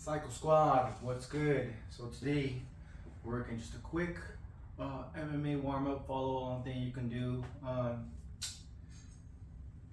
Saikou squad, what's good? So today we're working just a quick MMA warm-up follow along thing you can do.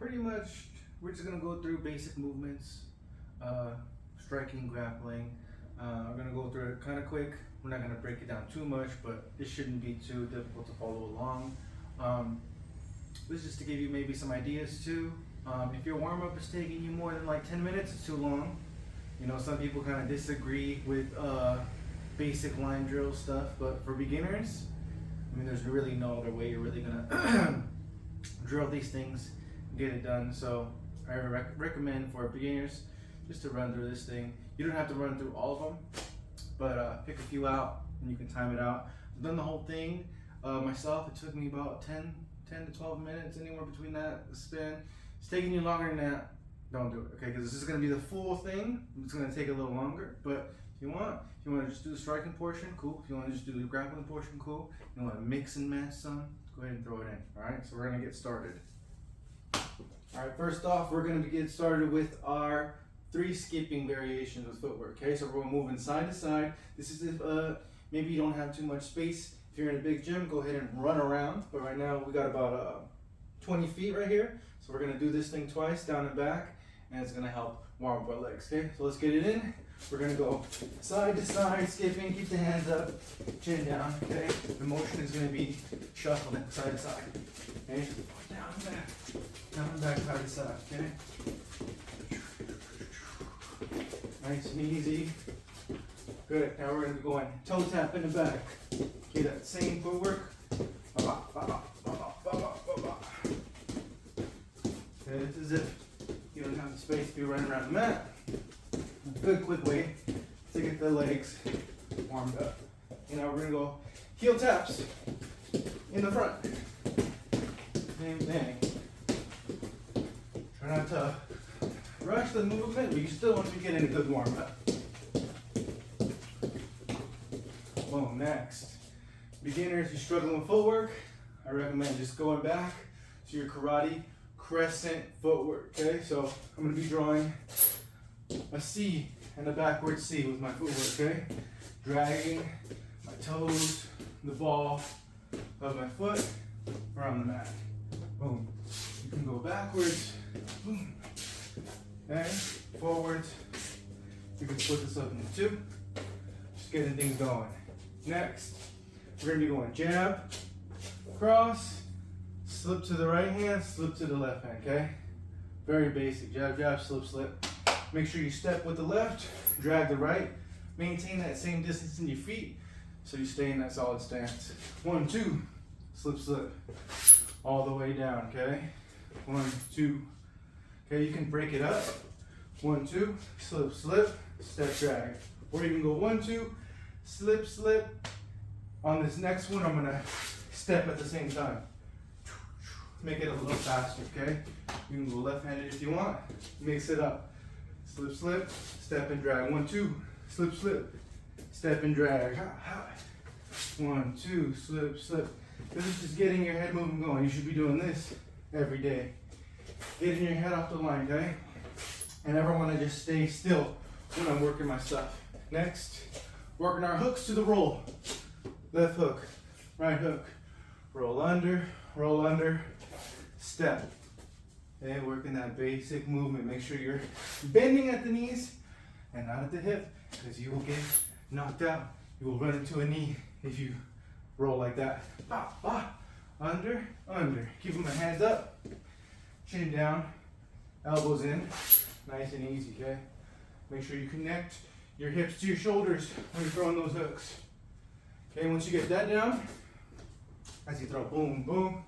Pretty much we're just gonna go through basic movements, striking, grappling. We're gonna go through it kind of quick. We're not gonna break it down too much, but it shouldn't be too difficult to follow along. This is just to give you maybe some ideas too. If your warm-up is taking you more than like 10 minutes, it's too long. You know, some people kind of disagree with basic line drill stuff, but for beginners, I mean, there's really no other way you're really gonna drill these things and get it done. So I recommend for beginners just to run through this thing. You don't have to run through all of them, but pick a few out and you can time it out. I've done the whole thing myself. It took me about 10 to 12 minutes, anywhere between that span. It's taking you longer than that, don't do it, okay? Because this is going to be the full thing. It's going to take a little longer, but if you want to just do the striking portion, cool. If you want to just do the grappling portion, cool. If you want to mix and match some, go ahead and throw it in, all right? So we're going to get started. All right, first off, we're going to get started with our 3 skipping variations with footwork, okay? So we're moving side to side. This is if maybe you don't have too much space. If you're in a big gym, go ahead and run around. But right now we got about 20 feet right here. So we're gonna do this thing twice, down and back, and it's gonna help warm up our legs, okay? So let's get it in. We're gonna go side to side, skipping, keep the hands up, chin down, okay? The motion is gonna be shuffling side to side, okay? Down and back, side to side, okay? Nice and easy. Good, now we're gonna be going toe tap in the back. Okay, that same footwork. Okay, it's as if you don't have the space to be running around the mat. A good quick way to get the legs warmed up. You know, we're gonna go heel taps in the front. Same thing. Try not to rush the movement, but you still want to be getting a good warm up. Boom, next. Beginners, if you're struggling with footwork, I recommend just going back to your karate crescent footwork, okay? So I'm gonna be drawing a C and a backward C with my footwork, okay? Dragging my toes, the ball of my foot around the mat. Boom. You can go backwards, boom, and forwards. You can split this up into 2. Just getting things going. Next, we're gonna be going jab, cross, slip to the right hand, slip to the left hand, okay? Very basic, jab, jab, slip, slip. Make sure you step with the left, drag the right, maintain that same distance in your feet so you stay in that solid stance. 1, 2, slip, slip, all the way down, okay? 1, 2, okay, you can break it up. 1, 2, slip, slip, step, drag. Or you can go 1, 2, slip, slip. On this next one, I'm gonna step at the same time. Make it a little faster, okay? You can go left-handed if you want. Mix it up. Slip, slip, step and drag. 1, 2, slip, slip, step and drag. 1, 2, slip, slip. This is just getting your head moving going. You should be doing this every day. Getting your head off the line, okay? I never want to just stay still when I'm working my stuff. Next, working our hooks to the roll. Left hook, right hook. Roll under, step. Okay, working that basic movement. Make sure you're bending at the knees and not at the hip, because you will get knocked out. You will run into a knee if you roll like that. Under. Keeping my hands up, chin down, elbows in. Nice and easy, okay? Make sure you connect your hips to your shoulders when you're throwing those hooks. Okay, once you get that down, as you throw boom, boom,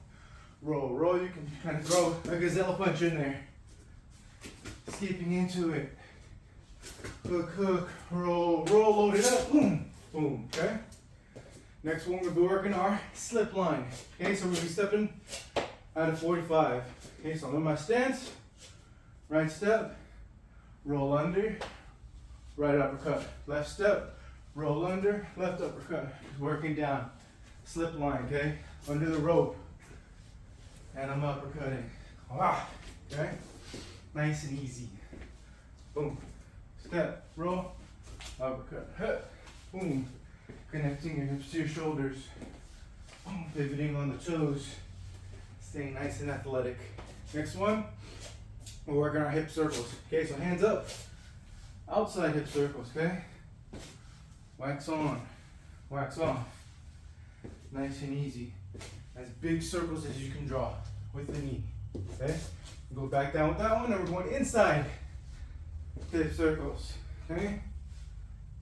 roll, you can kind of throw a gazelle punch in there. Skipping into it. Hook, roll, load it up, boom, boom, okay? Next one, we'll be working our slip line. Okay, so we'll be stepping at a 45. Okay, so I'm in my stance, right step, roll under, right uppercut. Left step, roll under, left uppercut. Working down, slip line, okay? Under the rope. And I'm uppercutting. Okay? Nice and easy. Boom. Step, roll, uppercut, hip, boom, connecting your hips to your shoulders, boom, pivoting on the toes, staying nice and athletic. Next one, we're working our hip circles. Okay, so hands up, outside hip circles, okay? Wax on, wax off, nice and easy. As big circles as you can draw with the knee, okay? Go back down with that one, and we're going inside hip circles, okay?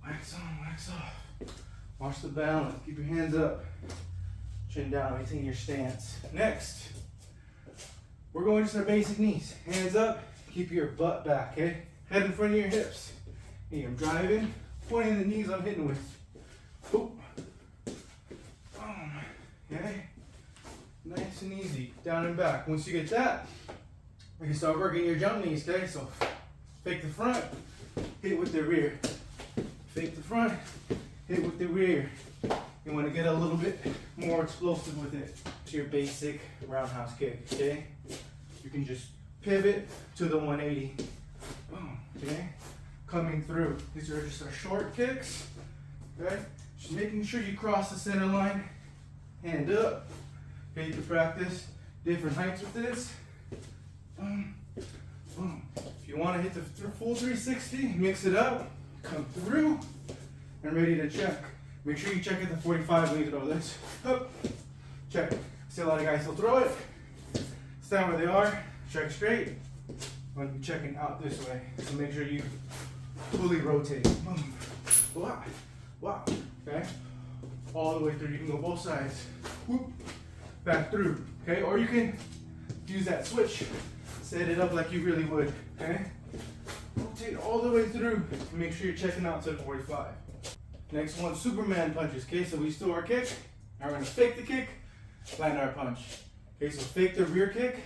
Wax on, wax off. Watch the balance, keep your hands up, chin down, maintain your stance. Next, we're going just our basic knees. Hands up, keep your butt back, okay? Head in front of your hips. Hey, I'm driving, pointing the knees I'm hitting with. Boop. Boom. Okay? Nice and easy, down and back. Once you get that, we can start working your jump knees, okay? So, fake the front, hit with the rear. Fake the front, hit with the rear. You want to get a little bit more explosive with it. It's your basic roundhouse kick, okay? You can just pivot to the 180. Boom, okay? Coming through. These are just our short kicks, okay? Just making sure you cross the center line. Hand up. Okay, you can practice different heights with this. Boom, boom. If you want to hit the full 360, mix it up. Come through and ready to check. Make sure you check at the 45 when you throw this. Up, check. See a lot of guys will throw it. Stand where they are. Check straight. I'm going to be checking out this way. So make sure you fully rotate. Boom. Wow. Wow. Okay. All the way through. You can go both sides. Whoop. Back through. Okay. Or you can use that switch. Set it up like you really would. Okay. Rotate all the way through. Make sure you're checking out to the 45. Next one, Superman punches. Okay, so we still our kick. Now we're gonna fake the kick, land our punch. Okay, so fake the rear kick,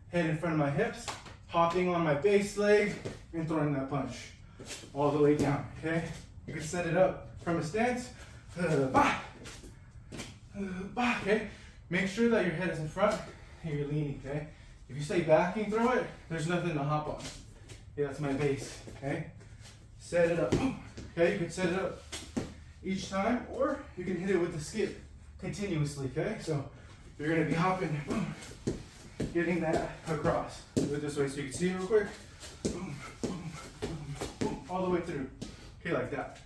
head in front of my hips, hopping on my base leg, and throwing that punch all the way down. Okay, you can set it up from a stance. Okay, make sure that your head is in front and you're leaning. Okay, if you stay back and throw it, there's nothing to hop on. Yeah, that's my base. Okay, set it up. Okay, you can set it up each time, or you can hit it with the skip continuously, okay? So you're gonna be hopping, boom, getting that across. Do it this way so you can see it real quick. Boom, boom, boom, boom, all the way through. Okay, like that.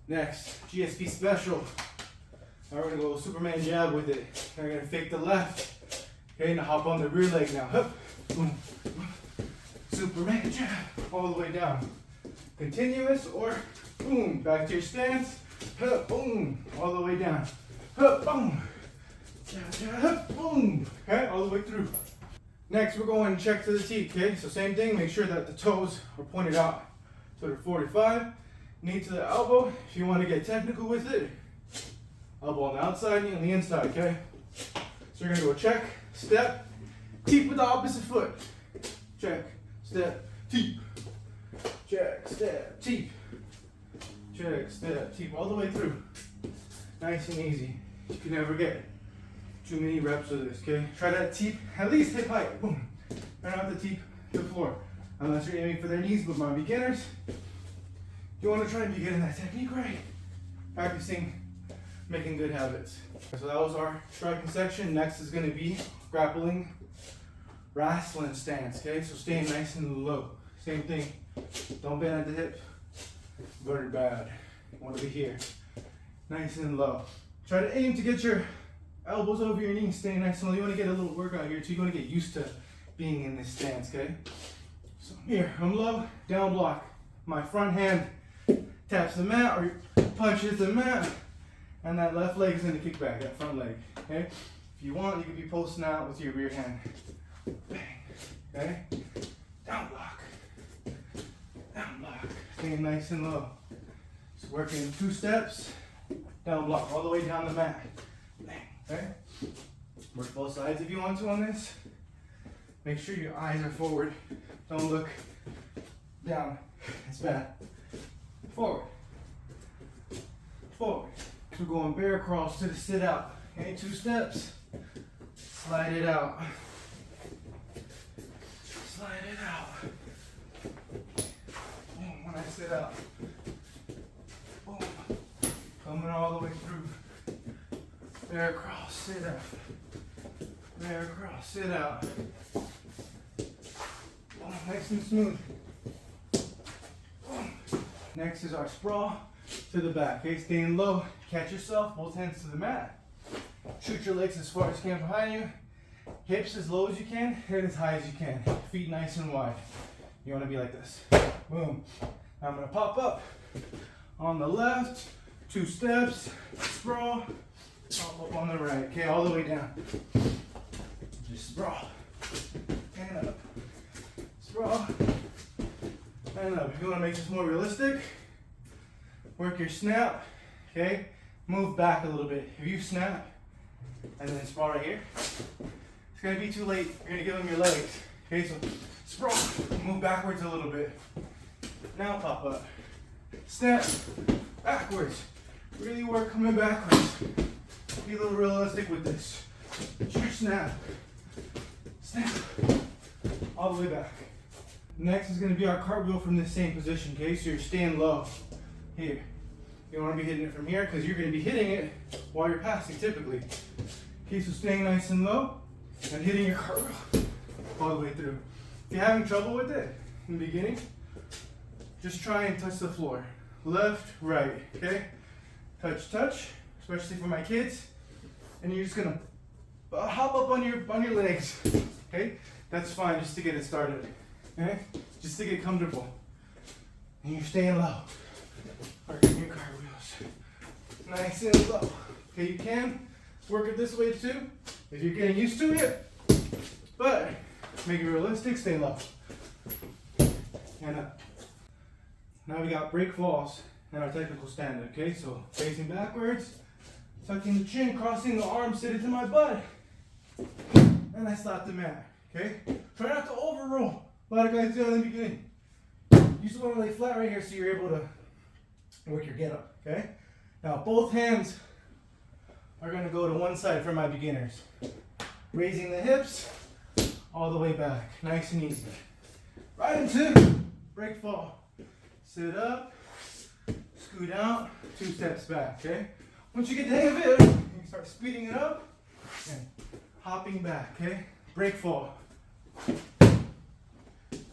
Next, GSP special. Now we're gonna go Superman jab with it. Now we're gonna fake the left. Okay, now hop on the rear leg now. Hup, boom, boom. Superman jab, all the way down. Continuous or boom, back to your stance, hup, boom, all the way down, hup, boom, hup, boom, okay, all the way through. Next, we're going check to the teeth, okay, so same thing, make sure that the toes are pointed out to the 45, knee to the elbow. If you want to get technical with it, elbow on the outside, knee on the inside, okay. So you're gonna go check, step, teep with the opposite foot, check, step, teep. Check, step, teep. Check, step, teep, all the way through. Nice and easy. You can never get too many reps of this, okay? Try that teep, at least hip height, boom. Try not to teep to the floor. Unless you're aiming for their knees, but my beginners, you wanna try and be getting that technique right. Practicing, making good habits. So that was our striking section. Next is gonna be grappling, wrestling stance, okay? So staying nice and low. Same thing. Don't bend at the hip. Very bad. You want to be here. Nice and low. Try to aim to get your elbows over your knees. Stay nice and low. You want to get a little workout here too. You want to get used to being in this stance, okay? So here, I'm low, down block. My front hand taps the mat or punches the mat. And that left leg is going to kick back, that front leg, okay? If you want, you can be posting out with your rear hand. Bang, okay? Down block. Down block, staying nice and low. Just working in 2 steps, down block, all the way down the mat. Bang, okay? Work both sides if you want to on this. Make sure your eyes are forward. Don't look down, it's bad. Forward, forward. So we're going bear crawls to the sit out. Okay, 2 steps, slide it out. Slide it out. sit out. Boom. Coming all the way through. Bear crawl, sit out. Bear crawl, sit out. Boom. Nice and smooth. Boom. Next is our sprawl to the back. Okay, staying low. Catch yourself, both hands to the mat. Shoot your legs as far as you can behind you. Hips as low as you can, head as high as you can. Feet nice and wide. You want to be like this. Boom. I'm going to pop up on the left, 2 steps, sprawl, pop up on the right. Okay, all the way down. Just sprawl, and up. Sprawl, and up. If you want to make this more realistic, work your snap, okay? Move back a little bit. If you snap, and then sprawl right here, it's gonna be too late. You're gonna give them your legs. Okay, so sprawl, move backwards a little bit. Now pop up. Snap, backwards. Really work coming backwards. Be a little realistic with this. True snap. Snap. All the way back. Next is gonna be our cartwheel from the same position, okay? So you're staying low. Here. You don't wanna be hitting it from here because you're gonna be hitting it while you're passing typically. Okay, so staying nice and low and hitting your cartwheel all the way through. If you're having trouble with it in the beginning, just try and touch the floor. Left, right, okay? Touch, touch, especially for my kids. And you're just gonna hop up on your legs, okay? That's fine, just to get it started, okay? Just to get comfortable. And you're staying low. Working your cartwheels. Nice and low. Okay, you can work it this way too, if you're getting used to it. But make it realistic, stay low. And up. Now we got break falls and our technical stand, okay? So facing backwards, tucking the chin, crossing the arms, sit into my butt. And I slap the mat, okay? Try not to overroll. A lot of guys do that in the beginning. You just want to lay flat right here so you're able to work your get up, okay? Now both hands are gonna go to one side for my beginners. Raising the hips all the way back, nice and easy. Right into break fall. Sit up, scoot out, 2 steps back, okay? Once you get the hang of it, you can start speeding it up and hopping back, okay? Break fall.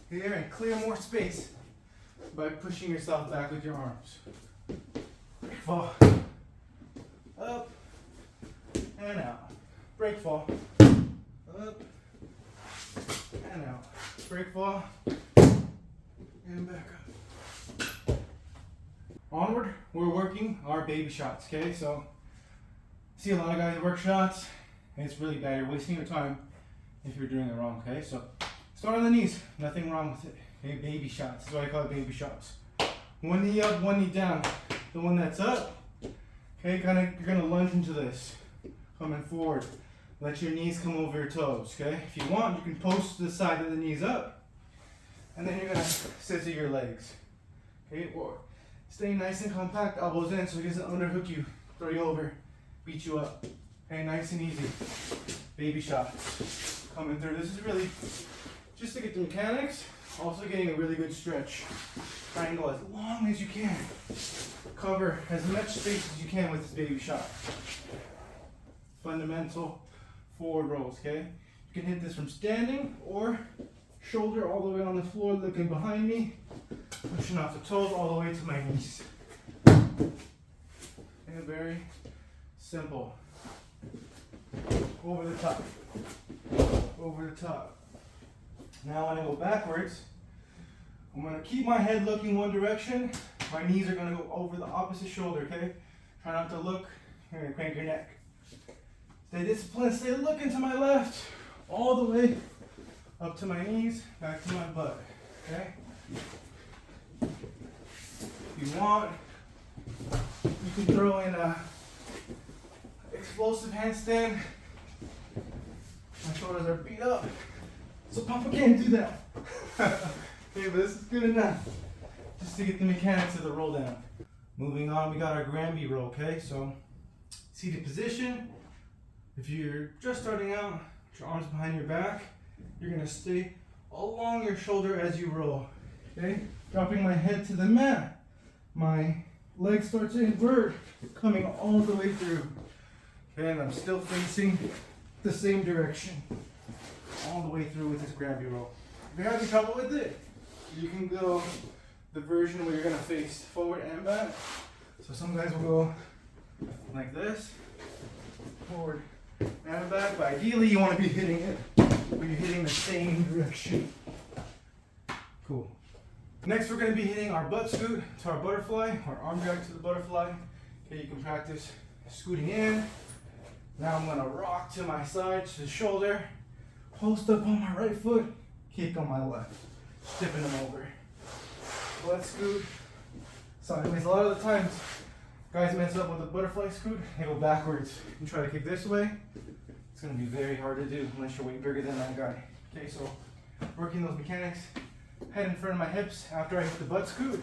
Here, and clear more space by pushing yourself back with your arms. Break fall. Up and out. Break fall. Up and out. Break fall. And back up. Onward, we're working our baby shots, okay? So, see a lot of guys work shots, and it's really bad. You're wasting your time if you're doing it wrong, okay? So, start on the knees. Nothing wrong with it. Okay, baby shots. That's why I call it baby shots. One knee up, one knee down. The one that's up, okay, you're gonna lunge into this. Coming forward. Let your knees come over your toes, okay? If you want, you can post the side of the knees up, and then you're gonna scissor your legs, okay? Or stay nice and compact, elbows in, so it doesn't underhook you, throw you over, beat you up. Okay, nice and easy. Baby shots coming through. This is really just to get the mechanics, also getting a really good stretch. Try and go as long as you can. Cover as much space as you can with this baby shot. Fundamental forward rolls, okay? You can hit this from standing or shoulder all the way on the floor, looking behind me, pushing off the toes all the way to my knees. And very simple. Over the top. Over the top. Now when I go backwards, I'm going to keep my head looking one direction. My knees are going to go over the opposite shoulder, okay? Try not to look. You're going to crank your neck. Stay disciplined. Stay looking to my left. All the way up to my knees, back to my butt, okay? If you want, you can throw in a explosive handstand. My shoulders are beat up, so Papa can't do that. Okay, but this is good enough just to get the mechanics of the roll down. Moving on, we got our Granby roll, okay? So, seated position. If you're just starting out, with your arms behind your back, you're gonna stay along your shoulder as you roll, okay? dropping my head to the mat. My legs start to invert, coming all the way through. Okay, and I'm still facing the same direction all the way through with this gravity roll. If you're having trouble with it, you can go the version where you're gonna face forward and back. So some guys will go like this, forward and back, but ideally you want to be hitting it where you're hitting the same direction. Cool. Next we're going to be hitting our butt scoot to our butterfly, or arm drag to the butterfly. Okay, you can practice scooting in. Now I'm going to rock to my side, to the shoulder, post up on my right foot, kick on my left, tipping them over. Butt scoot, sideways. A lot of the times guys mess up with the butterfly scoot, they go backwards and try to kick this way. It's going to be very hard to do unless you're way bigger than that guy. Okay, so working those mechanics, head in front of my hips after I hit the butt scoot.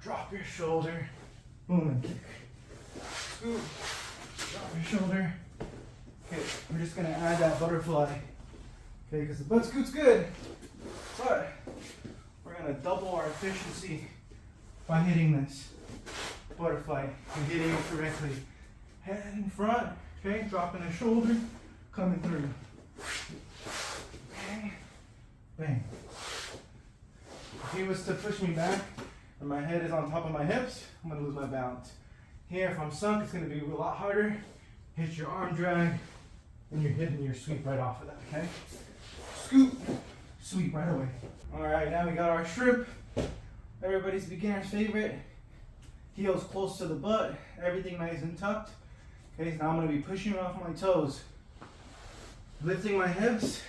Drop your shoulder, boom, and kick. Scoot, drop your shoulder. Okay, we're just going to add that butterfly. Okay, because the butt scoot's good, but we're going to double our efficiency by hitting this butterfly and hitting it correctly. Head in front, okay, dropping the shoulder, coming through. Bang, bang. If he was to push me back and my head is on top of my hips, I'm gonna lose my balance. Here, if I'm sunk, it's gonna be a lot harder. Hit your arm drag, and you're hitting your sweep right off of that, okay? Scoop, sweep right away. All right, now we got our shrimp. Everybody's beginner's favorite. Heels close to the butt, everything nice and tucked. Okay, so now I'm going to be pushing off my toes. Lifting my hips,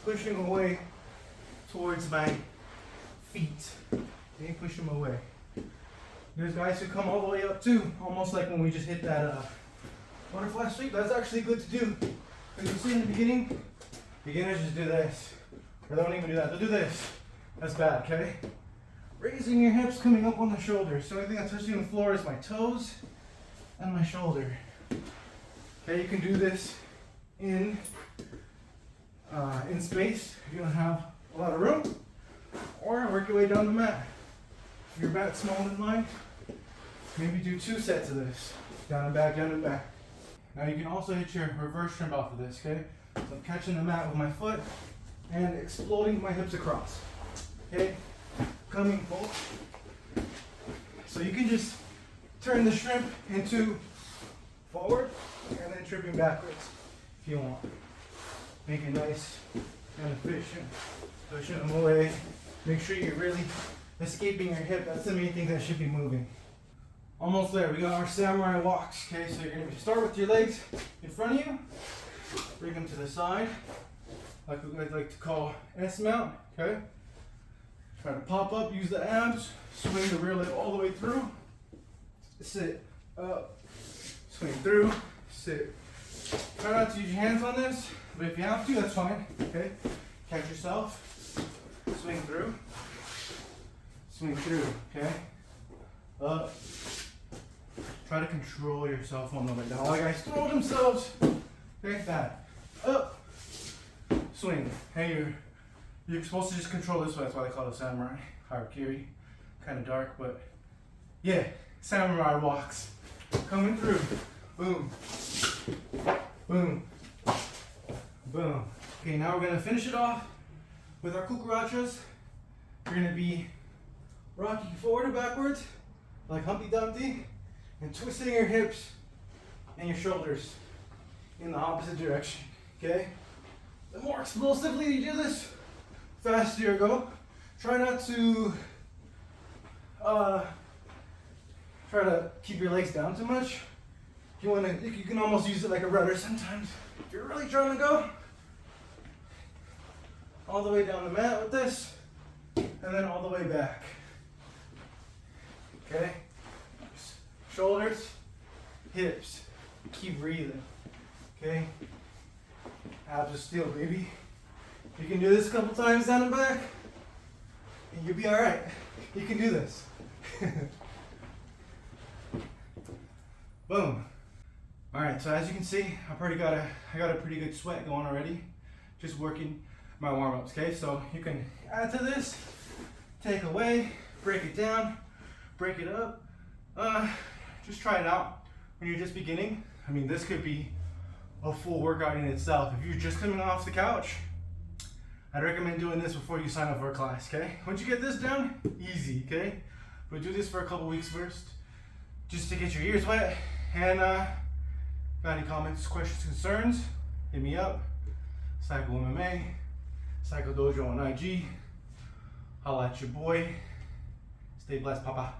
pushing away towards my feet. Okay, push them away. There's guys who come all the way up too, almost like when we just hit that butterfly sweep. That's actually good to do. Because you see in the beginning, beginners just do this. Or they don't even do that, they'll do this. That's bad, okay? Raising your hips, coming up on the shoulders. So anything that's touching the floor is my toes and my shoulder. Okay, you can do this in space if you don't have a lot of room, or work your way down the mat. If your mat's small and light, maybe do 2 sets of this. Down and back, down and back. Now you can also hit your reverse shrimp off of this, okay? So I'm catching the mat with my foot and exploding my hips across. Okay? Coming full. So you can just turn the shrimp into forward and then tripping backwards if you want. Make it nice and efficient. Pushing them away. Make sure you're really escaping your hip. That's the main thing that should be moving. Almost there. We got our samurai walks. Okay, so you're going to start with your legs in front of you. Bring them to the side, like we like to call S mount. Okay. Try to pop up, use the abs, swing the rear leg all the way through, sit up, swing through, sit. Try not to use your hands on this, but if you have to, that's fine, okay? Catch yourself, swing through, okay? Up. Try to control yourself on the way down. A lot of guys throw themselves, okay? That. Up, swing. Hey, you're supposed to just control this way, that's why they call it samurai. Harakiri. Kind of dark, but yeah, samurai walks. Coming through. Boom. Boom. Boom. Okay, now we're going to finish it off with our cucarachas. We're going to be rocking forward and backwards, like Humpty Dumpty, and twisting your hips and your shoulders in the opposite direction, okay? The more explosively you do this, faster you go. Try not to try to keep your legs down too much. You can almost use it like a rudder sometimes. If you're really trying to go all the way down the mat with this, and then all the way back. Okay? Shoulders, hips. Keep breathing. Okay? Abs of steel, baby. You can do this a couple times down and back, and you'll be all right. You can do this. Boom. All right, so as you can see, I got a pretty good sweat going already, just working my warm-ups, okay? So you can add to this take away, break it down, break it up. Just try it out when you're just beginning. I mean, this could be a full workout in itself. If you're just coming off the couch, I'd recommend doing this before you sign up for a class, okay? Once you get this down, easy, okay? But do this for a couple weeks first, just to get your ears wet. And got any comments, questions, concerns, hit me up. Saikou MMA, Saikou Dojo on IG. Holla at your boy. Stay blessed, papa.